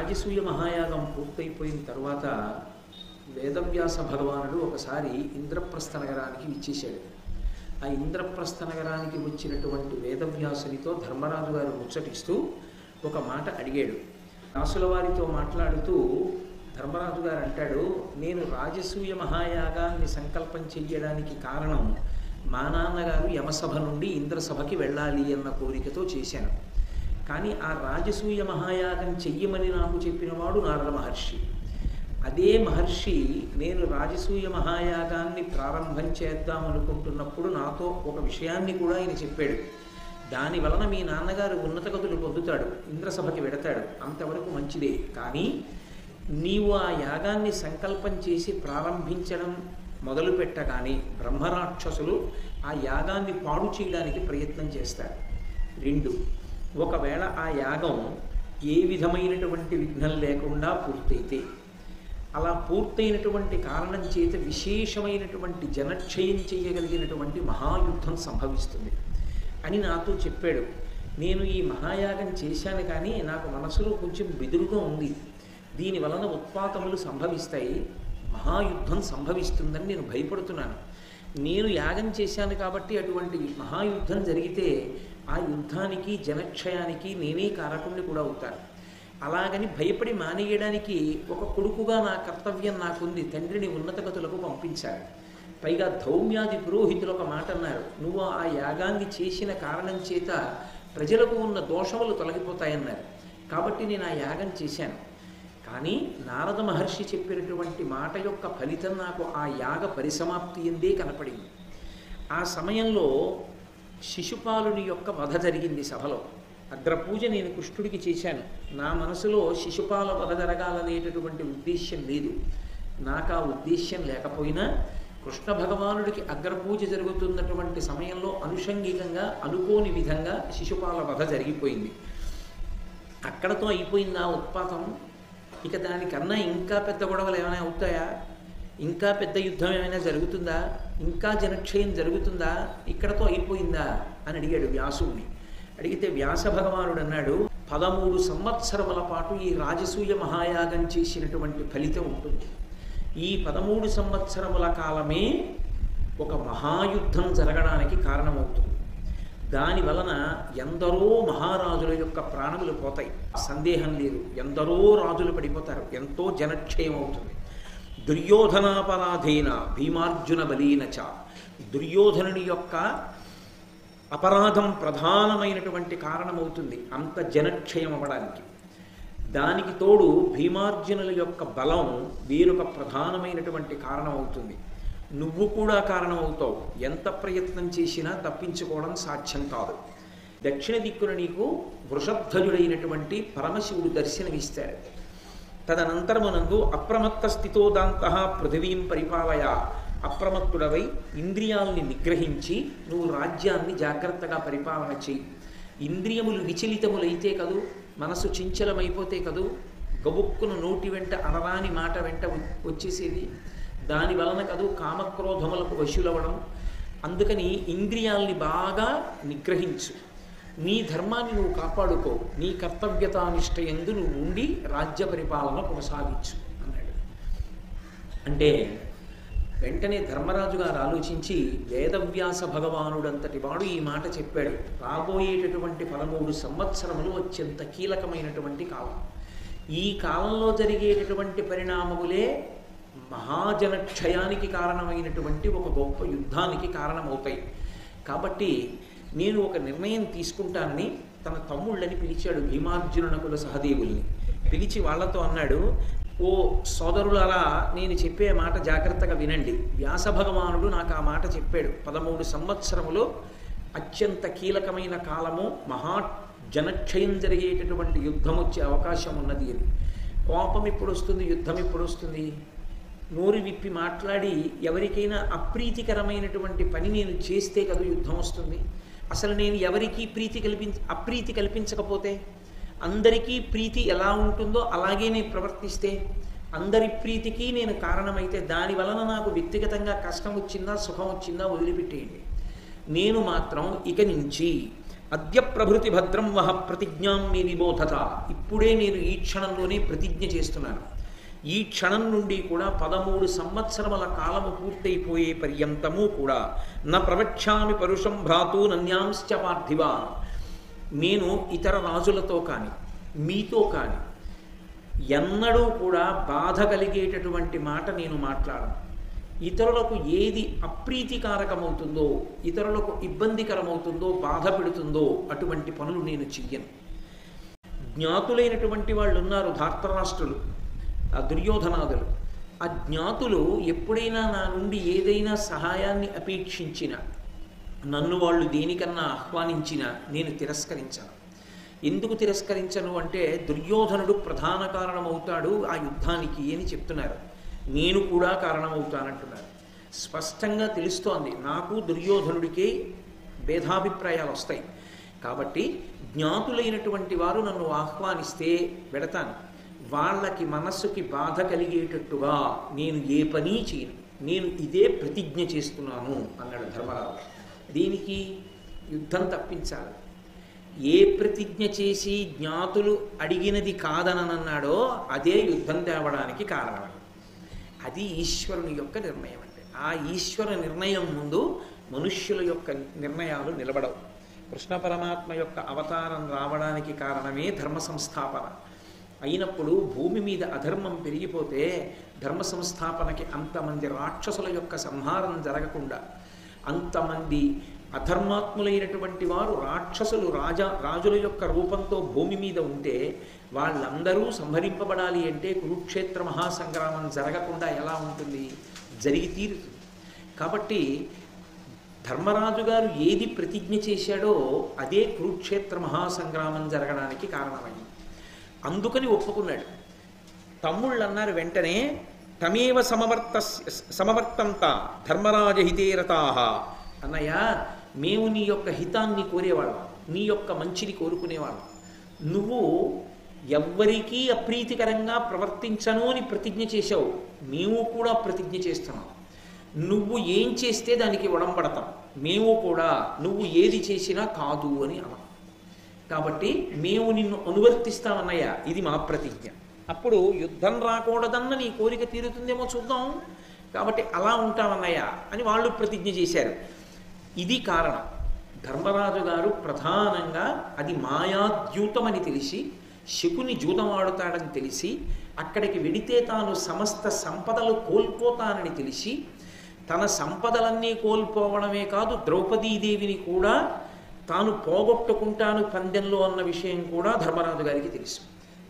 రాజసూయ మహాయాగం పూర్తయిపోయిన తర్వాత వేదవ్యాస భగవానుడు ఒకసారి ఇంద్రప్రస్థ నగరానికి విచ్చేశాడు. ఆ ఇంద్రప్రస్థ నగరానికి వచ్చినటువంటి వేదవ్యాసునితో ధర్మరాజు గారు ముచ్చటిస్తూ ఒక మాట అడిగాడు. వ్యాసుల వారితో మాట్లాడుతూ ధర్మరాజు గారు అంటాడు, నేను రాజసూయ మహాయాగాన్ని సంకల్పం చెయ్యడానికి కారణం మా నాన్నగారు యమసభ నుండి ఇంద్రసభకి వెళ్ళాలి అన్న కోరికతో చేశాను. కానీ ఆ రాజసూయ మహాయాగం చెయ్యమని నాకు చెప్పినవాడు నారద మహర్షి. అదే మహర్షి నేను రాజసూయ మహాయాగాన్ని ప్రారంభం చేద్దామనుకుంటున్నప్పుడు నాతో ఒక విషయాన్ని కూడా ఆయన చెప్పాడు. దాని వలన మీ నాన్నగారు ఉన్నత గతులు పొందుతాడు, ఇంద్రసభకి వెడతాడు, అంతవరకు మంచిదే. కానీ నీవు ఆ యాగాన్ని సంకల్పం చేసి ప్రారంభించడం మొదలు పెట్టగానే బ్రహ్మరాక్షసులు ఆ యాగాన్ని పాడు చేయడానికి ప్రయత్నం చేస్తారు. 2, ఒకవేళ ఆ యాగం ఏ విధమైనటువంటి విఘ్నం లేకుండా పూర్తయితే, అలా పూర్తయినటువంటి కారణం చేత విశేషమైనటువంటి జనక్షయం చేయగలిగినటువంటి మహాయుద్ధం సంభవిస్తుంది అని నాతో చెప్పాడు. నేను ఈ మహాయాగం చేశాను, కానీ నాకు మనసులో కొంచెం బెదురుగా ఉంది. దీని వలన ఉత్పాతములు సంభవిస్తాయి, మహాయుద్ధం సంభవిస్తుందని నేను భయపడుతున్నాను. నేను యాగం చేశాను కాబట్టి అటువంటి మహాయుద్ధం జరిగితే ఆ యుద్ధానికి జనక్షయానికి నేనే కారకుణ్ణి కూడా అవుతాను. అలాగని భయపడి మానేయడానికి ఒక కొడుకుగా నా కర్తవ్యం నాకుంది, తండ్రిని ఉన్నతగతులకు పంపించాలి. పైగా ధౌమ్యాది పురోహితులు ఒక మాట అన్నారు, నువ్వు ఆ యాగాన్ని చేసిన కారణం చేత ప్రజలకు ఉన్న దోషములు తొలగిపోతాయన్నారు. కాబట్టి నేను ఆ యాగం చేశాను. కానీ నారద మహర్షి చెప్పినటువంటి మాట యొక్క ఫలితం నాకు ఆ యాగ పరిసమాప్తి ఎందే కనపడింది. ఆ సమయంలో శిశుపాలుని యొక్క వధ జరిగింది సభలో. అగ్రపూజ నేను కృష్ణుడికి చేశాను. నా మనసులో శిశుపాల వధ జరగాలనేటటువంటి ఉద్దేశ్యం లేదు. నాకు ఆ ఉద్దేశ్యం లేకపోయినా కృష్ణ భగవానుడికి అగ్రపూజ జరుగుతున్నటువంటి సమయంలో అనుషంగికంగా అనుకోని విధంగా శిశుపాల వధ జరిగిపోయింది. అక్కడతో అయిపోయింది ఆ ఉత్పాతం. ఇక దానికన్నా ఇంకా పెద్ద గొడవలు ఏమైనా అవుతాయా? ఇంకా పెద్ద యుద్ధం ఏమైనా జరుగుతుందా? ఇంకా జనక్షయం జరుగుతుందా? ఇక్కడతో అయిపోయిందా అని అడిగాడు వ్యాసుడిని. అడిగితే వ్యాస భగవానుడు అన్నాడు, 13 సంవత్సరముల పాటు ఈ రాజసూయ మహాయాగం చేసినటువంటి ఫలితం ఉంటుంది. ఈ 13 సంవత్సరముల కాలమే ఒక మహాయుద్ధం జరగడానికి కారణమవుతుంది. దాని వలన ఎందరో మహారాజుల యొక్క ప్రాణములు పోతాయి, సందేహం లేదు. ఎందరో రాజులు పడిపోతారు, ఎంతో జనక్షయం అవుతుంది. దుర్యోధనాపరాధేన భీమార్జున బలీనచ, దుర్యోధనుని యొక్క అపరాధం ప్రధానమైనటువంటి కారణమవుతుంది అంత జనక్షయం అవ్వడానికి. దానికి తోడు భీమార్జునుల యొక్క బలం వేరొక ప్రధానమైనటువంటి కారణం అవుతుంది. నువ్వు కూడా కారణమవుతావు. ఎంత ప్రయత్నం చేసినా తప్పించుకోవడం సాధ్యం కాదు. దక్షిణ దిక్కున నీకు వృషధ్వజుడైనటువంటి పరమశివుడు దర్శనమిస్తాడు. తదనంతరమునందు అప్రమత్త స్థితోదాంత పృథివీం పరిపాలయ, అప్రమత్తుడవై ఇంద్రియాల్ని నిగ్రహించి నువ్వు రాజ్యాన్ని జాగ్రత్తగా పరిపాలన చెయ్యి. ఇంద్రియములు విచలితములైతే కదూ, మనసు చంచలమైపోతే కదూ గబుక్కును నోటి వెంట అనరాని మాట వెంట వచ్చేసేది. దాని వలన కదూ కామక్రోధములకు వశులవడం. అందుకని ఇంద్రియాల్ని బాగా నిగ్రహించు, నీ ధర్మాన్ని నువ్వు కాపాడుకో, నీ కర్తవ్యతానిష్టయందు నువ్వు ఉండి రాజ్య పరిపాలన కొనసాగించు అన్నాడు. అంటే వెంటనే ధర్మరాజు గారు ఆలోచించి, వేదవ్యాస భగవానుడంతటి వాడు ఈ మాట చెప్పాడు. రాబోయేటటువంటి 13 సంవత్సరములు అత్యంత కీలకమైనటువంటి కాలం. ఈ కాలంలో జరిగేటటువంటి పరిణామములే మహాజనక్షయానికి కారణమైనటువంటి ఒక గొప్ప యుద్ధానికి కారణమవుతాయి. కాబట్టి నేను ఒక నిర్ణయం తీసుకుంటానని తన తమ్ముళ్ళని పిలిచాడు, భీమార్జునకుల సహదేవుల్ని పిలిచి వాళ్లతో అన్నాడు, ఓ సోదరులారా, నేను చెప్పే మాట జాగ్రత్తగా వినండి. వ్యాస భగవానుడు నాకు ఆ మాట చెప్పాడు. 13 సంవత్సరములు అత్యంత కీలకమైన కాలము, మహా జనక్షయం జరిగేటటువంటి యుద్ధం వచ్చే అవకాశం ఉన్నది అని. కోపం ఎప్పుడు వస్తుంది, యుద్ధం ఎప్పుడు వస్తుంది? నోరు విప్పి మాట్లాడి ఎవరికైనా అప్రీతికరమైనటువంటి పని నేను చేస్తే కదా యుద్ధం వస్తుంది. అసలు నేను ఎవరికీ అప్రీతి కల్పించకపోతే, అందరికీ ప్రీతి ఎలా ఉంటుందో అలాగే నేను ప్రవర్తిస్తే, అందరి ప్రీతికి నేను కారణమైతే, దాని వలన నాకు వ్యక్తిగతంగా కష్టం వచ్చిందా సుఖం వచ్చిందా వదిలిపెట్టేయండి. నేను మాత్రం ఇక నుంచి అద్య ప్రభృతి భద్రం వహ ప్రతిజ్ఞాం మే విబోధత. ఇప్పుడే నేను ఈ క్షణంలోనే ప్రతిజ్ఞ చేస్తున్నాను. ఈ క్షణం నుండి కూడా 13 సంవత్సరముల కాలము పూర్తయిపోయే పర్యంతము కూడా నా ప్రవక్ష్యామి పరుషం భ్రాతు నన్యాంశ్చ పార్థివ. నేను ఇతర రాజులతో కానీ మీతో కానీ ఎన్నడూ కూడా బాధ కలిగేటటువంటి మాట నేను మాట్లాడను. ఇతరులకు ఏది అప్రీతికారకమవుతుందో, ఇతరులకు ఇబ్బందికరమవుతుందో, బాధ పెడుతుందో అటువంటి పనులు నేను చెయ్యను. జ్ఞాతులైనటువంటి వాళ్ళు ఉన్నారు, ధార్తరాష్ట్రులు, ఆ దుర్యోధనాదులు. ఆ జ్ఞాతులు ఎప్పుడైనా నా నుండి ఏదైనా సహాయాన్ని అపేక్షించిన, నన్ను వాళ్ళు దేనికన్నా ఆహ్వానించిన నేను తిరస్కరించాను. ఎందుకు తిరస్కరించను అంటే దుర్యోధనుడు ప్రధాన కారణమవుతాడు ఆ యుద్ధానికి అని చెప్తున్నారు. నేను కూడా కారణమవుతానంటున్నారు. స్పష్టంగా తెలుస్తోంది నాకు దుర్యోధనుడికి భేదాభిప్రాయాలు వస్తాయి. కాబట్టి జ్ఞాతులైనటువంటి వారు నన్ను ఆహ్వానిస్తే వెడతాను. వాళ్ళకి మనస్సుకి బాధ కలిగేటట్టుగా నేను ఏ పని చేయను. నేను ఇదే ప్రతిజ్ఞ చేస్తున్నాను అన్నాడు ధర్మరాజు. దీనికి యుద్ధం తప్పించాలి. ఏ ప్రతిజ్ఞ చేసి జ్ఞాతులు అడిగినది కాదనన్నాడో అదే యుద్ధం తేవడానికి కారణం. అది ఈశ్వరుని యొక్క నిర్ణయం. అంటే ఆ ఈశ్వర నిర్ణయం ముందు మనుష్యుల యొక్క నిర్ణయాలు నిలబడవు. కృష్ణ పరమాత్మ యొక్క అవతారం రావడానికి కారణమే ధర్మ సంస్థాపన. అయినప్పుడు భూమి మీద అధర్మం పెరిగిపోతే ధర్మ సంస్థాపనకి అంతమంది రాక్షసుల యొక్క సంహారం జరగకుండా, అంతమంది అధర్మాత్ములైనటువంటి వారు రాక్షసులు రాజుల యొక్క రూపంతో భూమి మీద ఉంటే వాళ్ళందరూ సంహరింపబడాలి అంటే కురుక్షేత్ర మహాసంగ్రామం జరగకుండా ఎలా ఉంటుంది? జరిగి తీరుతుంది. కాబట్టి ధర్మరాజు గారు ఏది ప్రతిజ్ఞ చేశాడో అదే కురుక్షేత్ర మహాసంగ్రామం జరగడానికి కారణమైంది. అందుకని ఒప్పుకున్నాడు. తమ్ముళ్ళు అన్నారు వెంటనే, తమేవ సమవర్తంత ధర్మరాజహితేరతాహ. అన్నయ్య, మేము నీ యొక్క హితాన్ని కోరేవాళ్ళం, నీ యొక్క మంచిని కోరుకునేవాళ్ళం. నువ్వు ఎవ్వరికీ అప్రీతికరంగా ప్రవర్తించను అని ప్రతిజ్ఞ చేశావు. మేము కూడా ప్రతిజ్ఞ చేస్తున్నాం. నువ్వు ఏం చేస్తే దానికి ఉడంబడతాం. మేము కూడా నువ్వు ఏది చేసినా కాదు అని అన్నాం. కాబట్టి మేము నిన్ను అనువర్తిస్తామన్నయ్య, ఇది మా ప్రతిజ్ఞ. అప్పుడు యుద్ధం రాకూడదన్న నీ కోరిక తీరుతుందేమో చూద్దాం, కాబట్టి అలా ఉంటామన్నయ్య అని వాళ్ళు ప్రతిజ్ఞ చేశారు. ఇది కారణం. ధర్మరాజు గారు ప్రధానంగా అది మాయాద్యూతమని తెలిసి, శకుని జూదమాడుతాడని తెలిసి, అక్కడికి వెడితే తాను సమస్త సంపదలు కోల్పోతానని తెలిసి, తన సంపదలన్నీ కోల్పోవడమే కాదు ద్రౌపదీదేవిని కూడా తాను పోగొట్టుకుంటాను పందెంలో అన్న విషయం కూడా ధర్మరాజు గారికి తెలుసు.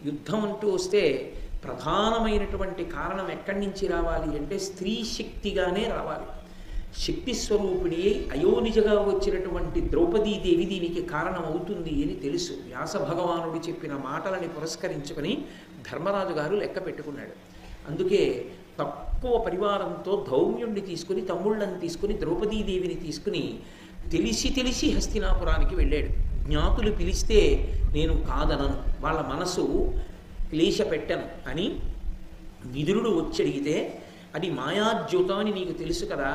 యుద్ధం అంటూ వస్తే ప్రధానమైనటువంటి కారణం ఎక్కడి నుంచి రావాలి అంటే స్త్రీ శక్తిగానే రావాలి. శక్తి స్వరూపిణి అయోనిజగా వచ్చినటువంటి ద్రౌపదీదేవి దీనికి కారణం అవుతుంది అని తెలుసు. వ్యాస భగవానుడు చెప్పిన మాటలని పురస్కరించుకొని ధర్మరాజు గారు లెక్క పెట్టుకున్నాడు. అందుకే తక్కువ పరివారంతో ధౌమ్యుణ్ణి తీసుకుని, తమ్ముళ్ళని తీసుకుని, ద్రౌపదీదేవిని తీసుకుని తెలిసి హస్తినాపురానికి వెళ్ళాడు. జ్ఞాతులు పిలిస్తే నేను కాదనను, వాళ్ళ మనసు క్లేశ పెట్టను అని విదురుడు వచ్చడిగితే, అది మాయాద్యూతం అని నీకు తెలుసు కదా,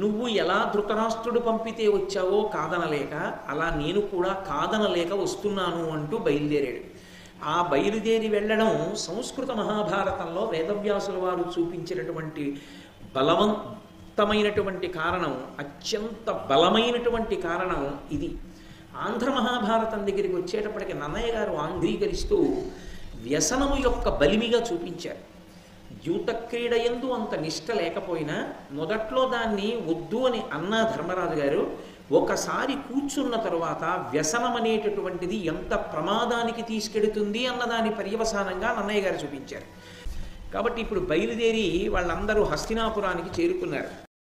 నువ్వు ఎలా ధృతరాష్ట్రుడు పంపితే వచ్చావో కాదనలేక, అలా నేను కూడా కాదనలేక వస్తున్నాను అంటూ బయలుదేరాడు. ఆ బయలుదేరి వెళ్ళడం సంస్కృత మహాభారతంలో వేదవ్యాసుల వారు చూపించినటువంటి బలవంతమైనటువంటి కారణం, అత్యంత బలమైనటువంటి కారణం ఇది. ఆంధ్ర మహాభారతం దగ్గరికి వచ్చేటప్పటికి నన్నయ్య గారు ఆంధ్రీకరిస్తూ వ్యసనము యొక్క బలిమిగా చూపించారు. యూత క్రీడ యందు అంత నిష్ట లేకపోయినా మొదట్లో దాన్ని వద్దు అని అన్నా ధర్మరాజు గారు, ఒకసారి కూర్చున్న తరువాత వ్యసనం అనేటటువంటిది ఎంత ప్రమాదానికి తీసుకెడుతుంది అన్నదాని పర్యవసానంగా నన్నయ్య గారు చూపించారు. కాబట్టి ఇప్పుడు బయలుదేరి వాళ్ళందరూ హస్తినాపురానికి చేరుకున్నారు.